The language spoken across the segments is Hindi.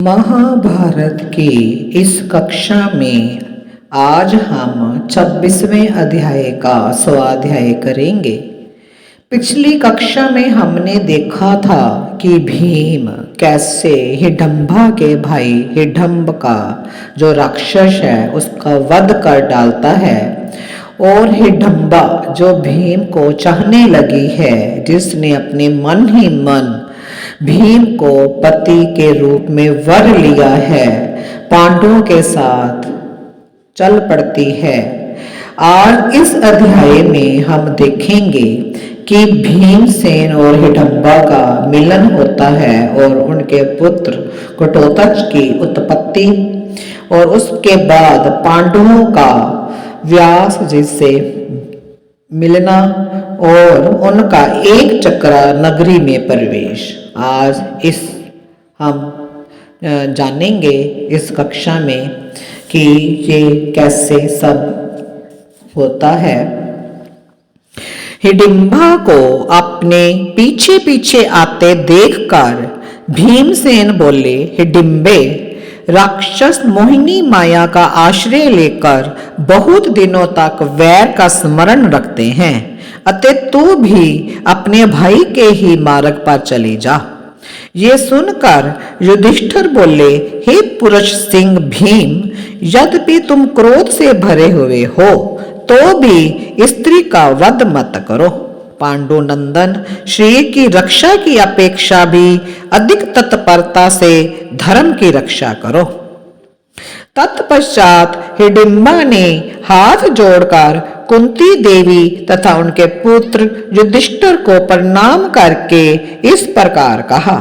महाभारत की इस कक्षा में आज हम 26वें अध्याय का स्वाध्याय करेंगे। पिछली कक्षा में हमने देखा था कि भीम कैसे हिडंबा के भाई हिडंब का जो राक्षस है उसका वध कर डालता है और हिडंबा जो भीम को चाहने लगी है, जिसने अपने मन ही मन भीम को पति के रूप में वर लिया है, पांडवों के साथ चल पड़ती है। आज इस अध्याय में हम देखेंगे कि भीमसेन और हिडंबा का मिलन होता है और उनके पुत्र घटोत्कच की उत्पत्ति और उसके बाद पांडवों का व्यास जी से मिलना और उनका एक चक्रा नगरी में प्रवेश। आज हम जानेंगे इस कक्षा में कि ये कैसे सब होता है। हिडिंबा को अपने पीछे पीछे आते देखकर भीमसेन बोले, हिडिंबे, राक्षस मोहिनी माया का आश्रय लेकर बहुत दिनों तक वैर का स्मरण रखते हैं, अतः तू भी अपने भाई के ही मार्ग पर चली जा। ये सुनकर युधिष्ठिर बोले, हे पुरुष सिंह भीम, यद्यपि तुम क्रोध से भरे हुए हो तो भी स्त्री का वध मत करो। पांडु नंदन श्री की रक्षा की अपेक्षा भी अधिक तत्परता से धर्म की रक्षा करो। तत्पश्चात हिडिंबा ने हाथ जोड़कर कुंती देवी तथा उनके पुत्र युधिष्ठिर को प्रणाम करके इस प्रकार कहा,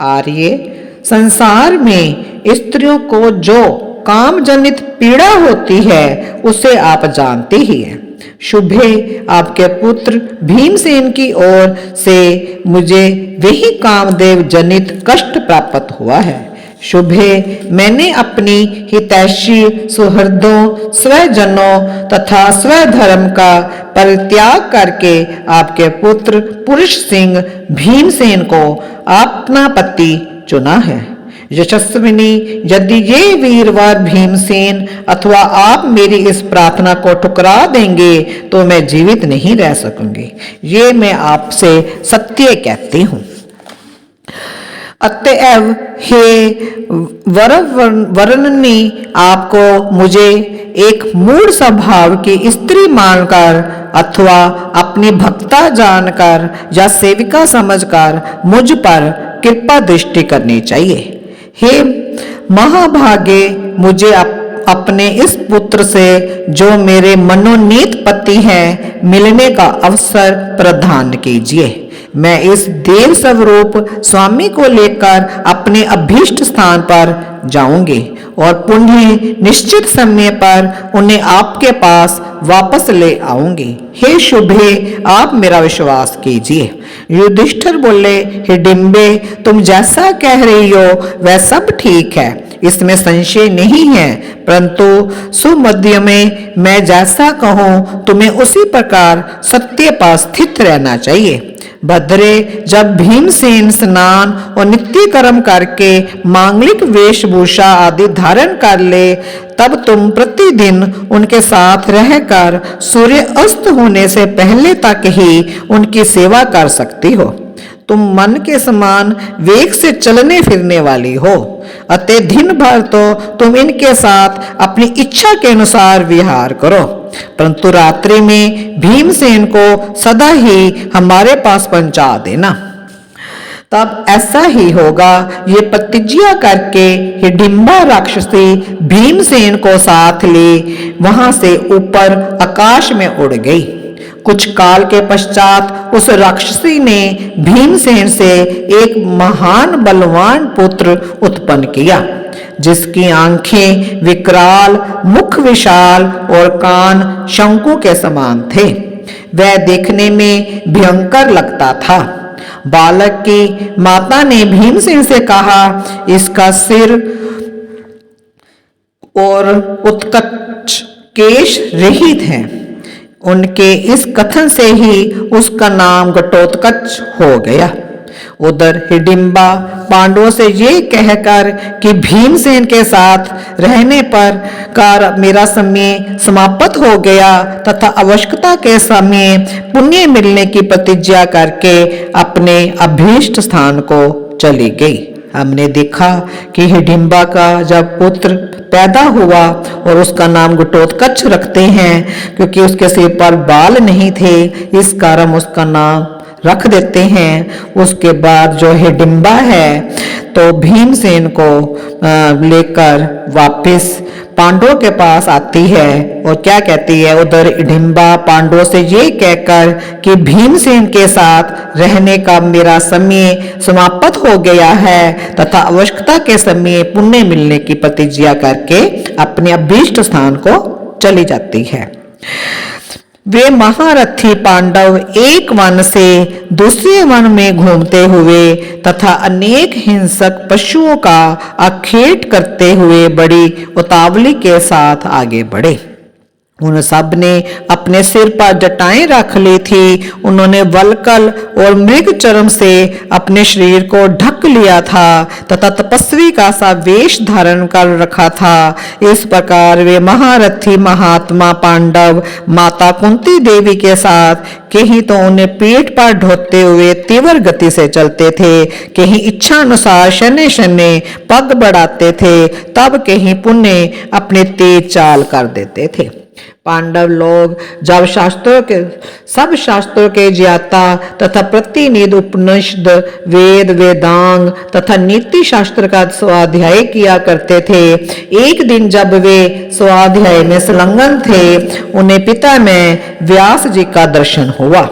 आर्य, संसार में स्त्रियों को जो काम जनित पीड़ा होती है उसे आप जानते ही हैं। शुभे आपके पुत्र भीमसेन की ओर से मुझे वही कामदेव जनित कष्ट प्राप्त हुआ है। शुभे मैंने अपनी हितैषी सुहृदों, स्वजनों तथा स्वधर्म का परित्याग करके आपके पुत्र पुरुष सिंह भीमसेन को अपना पति चुना है। यशस्विनी, यदि ये वीरवर भीमसेन अथवा आप मेरी इस प्रार्थना को ठुकरा देंगे तो मैं जीवित नहीं रह सकूंगी। ये मैं आपसे सत्य कहती हूँ। अतएव हे वरवरनी, आपको मुझे एक मूढ़ स्वभाव की स्त्री मानकर अथवा अपनी भक्ता जानकर या सेविका समझकर मुझ पर कृपा दृष्टि करनी चाहिए। हे महाभागे, मुझे अपने इस पुत्र से जो मेरे मनोनीत पति हैं मिलने का अवसर प्रदान कीजिए। मैं इस देव स्वरूप स्वामी को लेकर अपने अभीष्ट स्थान पर जाऊंगी और पुनः निश्चित समय पर उन्हें आपके पास वापस ले आऊंगी। हे शुभे, आप मेरा विश्वास कीजिए। युधिष्ठिर बोले, हिडिंबे, तुम जैसा कह रही हो वह सब ठीक है, इसमें संशय नहीं है, परंतु सुमध्य में मैं जैसा कहूं तुम्हें उसी प्रकार सत्य पर स्थित रहना चाहिए। भद्रे, जब भीमसेन स्नान और नित्य कर्म करके मांगलिक वेशभूषा आदि धारण कर ले, तब तुम प्रतिदिन उनके साथ रहकर सूर्य अस्त होने से पहले तक ही उनकी सेवा कर सकती हो। तुम मन के समान वेग से चलने फिरने वाली हो, अतः दिन भर तो तुम इनके साथ अपनी इच्छा के अनुसार विहार करो, परंतु रात्रि में भीमसेन को सदा ही हमारे पास पहुंचा देना। तब ऐसा ही होगा। ये प्रतिज्ञा करके हिडिंबा राक्षसी भीमसेन को साथ ले वहां से ऊपर आकाश में उड़ गई। कुछ काल के पश्चात उस राक्षसी ने भीमसेन से एक महान बलवान पुत्र उत्पन्न किया, जिसकी आंखें विकराल, मुख विशाल और कान शंकु के समान थे। वह देखने में भयंकर लगता था। बालक की माता ने भीमसेन से कहा, इसका सिर और उत्कच केश रहित है। उनके इस कथन से ही उसका नाम घटोत्कच हो गया। उधर हिडिंबा पांडवों से ये कहकर कि भीमसेन के साथ रहने पर मेरा समय समाप्त हो गया तथा आवश्यकता के समय पुण्य मिलने की प्रतिज्ञा करके अपने अभीष्ट स्थान को चली गई। हमने देखा कि हिडिंबा का जब पुत्र पैदा हुआ और उसका नाम घटोत्कच रखते हैं क्योंकि उसके सिर पर बाल नहीं थे, इस कारण उसका नाम रख देते हैं। उसके बाद जो हिडिंबा है तो भीमसेन को लेकर वापस पांडवों के पास आती है और क्या कहती है, उधर हिडिंबा पांडवों से ये कहकर कि भीमसेन के साथ रहने का मेरा समय समाप्त हो गया है तथा आवश्यकता के समय पुण्य मिलने की प्रतिज्ञा करके अपने अभीष्ट स्थान को चली जाती है। वे महारथी पांडव एक वन से दूसरे वन में घूमते हुए तथा अनेक हिंसक पशुओं का आखेट करते हुए बड़ी उतावली के साथ आगे बढ़े। उन सब ने अपने सिर पर जटाएं रख ली थी। उन्होंने वल्कल और मृग चर्म से अपने शरीर को ढक लिया था तथा तपस्वी का सा वेश धारण कर रखा था। इस प्रकार वे महारथी महात्मा पांडव माता कुंती देवी के साथ कहीं तो उन्हें पीठ पर ढोते हुए तीव्र गति से चलते थे, कहीं इच्छा अनुसार शने शने पग बढ़ाते थे, तब कहीं पुण्य अपने तेज चाल कर देते थे। पांडव लोग जब सब शास्त्रों के ज्ञाता तथा प्रतिनिधि उपनिषद वेद वेदांग तथा नीति शास्त्र का स्वाध्याय किया करते थे, एक दिन जब वे स्वाध्याय में संलग्न थे, उन्हें पिता में व्यास जी का दर्शन हुआ।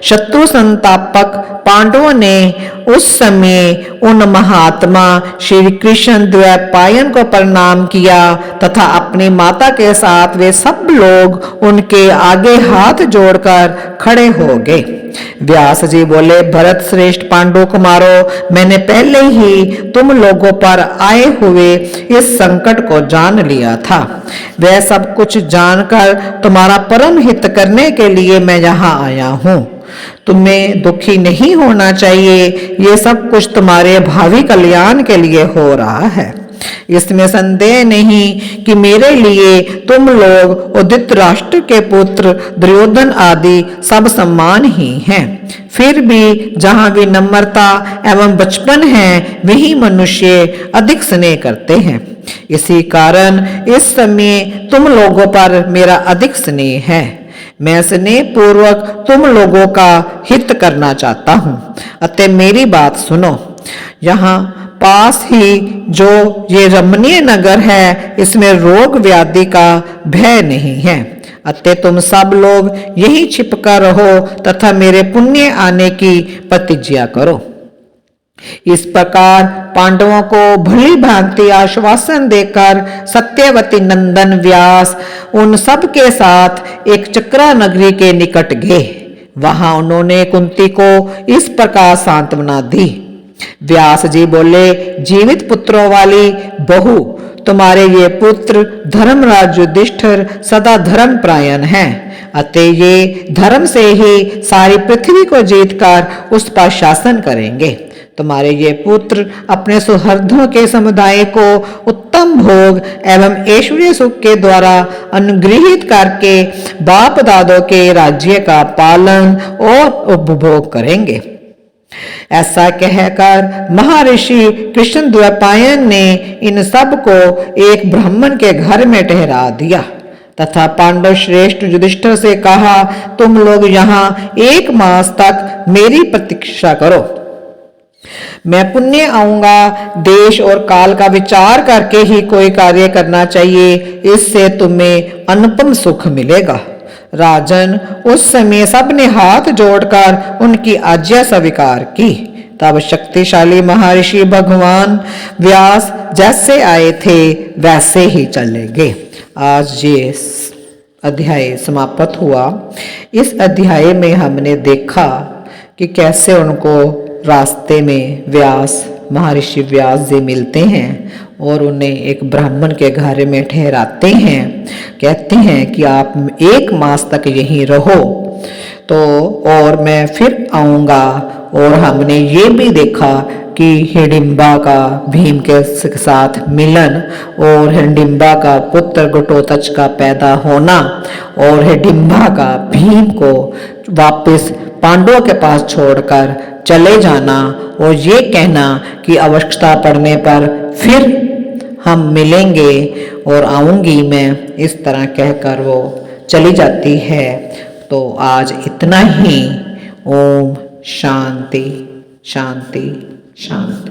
शत्रु संतापक पांडवों ने उस समय उन महात्मा श्री कृष्ण द्वैपायन को प्रणाम किया तथा अपनी माता के साथ वे सब लोग उनके आगे हाथ जोड़कर खड़े हो गए। व्यास जी बोले, भरत श्रेष्ठ पांडु कुमारों, मैंने पहले ही तुम लोगों पर आए हुए इस संकट को जान लिया था। वह सब कुछ जानकर तुम्हारा परम हित करने के लिए मैं यहाँ आया हूँ। तुम्हें दुखी नहीं होना चाहिए, ये सब कुछ तुम्हारे भावी कल्याण के लिए हो रहा है। इसमें संदेह नहीं कि मेरे लिए तुम लोग उदित राष्ट्र के पुत्र दुर्योधन आदि सब सम्मान ही हैं। फिर भी जहाँ विनम्रता एवं बचपन है, वही मनुष्य अधिक स्नेह करते हैं। इसी कारण इस समय तुम लोगों पर मेरा अधिक स्नेह है। मैं स्नेह पूर्वक तुम लोगों का हित करना चाहता हूँ, अतः मेरी बात सुनो। यहाँ पास ही जो ये रमणीय नगर है, इसमें रोग व्याधि का भय नहीं है, अतः तुम सब लोग यही छिपकर रहो तथा मेरे पुण्य आने की प्रतिज्ञा करो। इस प्रकार पांडवों को भली भांति आश्वासन देकर सत्यवती नंदन व्यास उन सब के साथ एक चक्रा नगरी के निकट गए। वहां उन्होंने कुंती को इस प्रकार सांत्वना दी। व्यास जी बोले, जीवित पुत्रों वाली बहू, तुम्हारे ये पुत्र धर्मराज युधिष्ठिर सदा धर्म प्रायण हैं, अतः ये धर्म से ही सारी पृथ्वी को जीतकर उस पर शासन करेंगे। तुम्हारे ये पुत्र अपने सुहृदों के समुदाय को उत्तम भोग एवं ऐश्वर्य सुख के द्वारा अनुग्रहित करके बाप दादों के राज्य का पालन और उपभोग करेंगे। ऐसा कहकर महर्षि कृष्ण द्वैपायन ने इन सब को एक ब्राह्मण के घर में ठहरा दिया तथा पांडव श्रेष्ठ युधिष्ठिर से कहा, तुम लोग यहाँ 1 मास तक मेरी प्रतीक्षा करो। मैं पुण्य आऊंगा। देश और काल का विचार करके ही कोई कार्य करना चाहिए, इससे तुम्हें अनुपम सुख मिलेगा। राजन, उस समय सबने हाथ जोड़कर उनकी आज्ञा स्वीकार की। तब शक्तिशाली महर्षि भगवान व्यास जैसे आए थे वैसे ही चले गए। आज ये अध्याय समाप्त हुआ। इस अध्याय में हमने देखा कि कैसे उनको रास्ते में महर्षि व्यास जी मिलते हैं और उन्हें एक ब्राह्मण के घर में ठहराते हैं। कहते हैं कि आप 1 मास तक यहीं रहो। तो और मैं फिर आऊँगा। और हमने ये भी देखा कि हिडिंबा का भीम के साथ मिलन और हिडिंबा का पुत्र घटोत्कच का पैदा होना और हिडिंबा का भीम को वापस पांडवों के पास छोड़कर चले जाना और ये कहना कि आवश्यकता पड़ने पर फिर हम मिलेंगे और आऊँगी मैं, इस तरह कहकर वो चली जाती है। तो आज इतना ही। ओम शांति शांति शांति।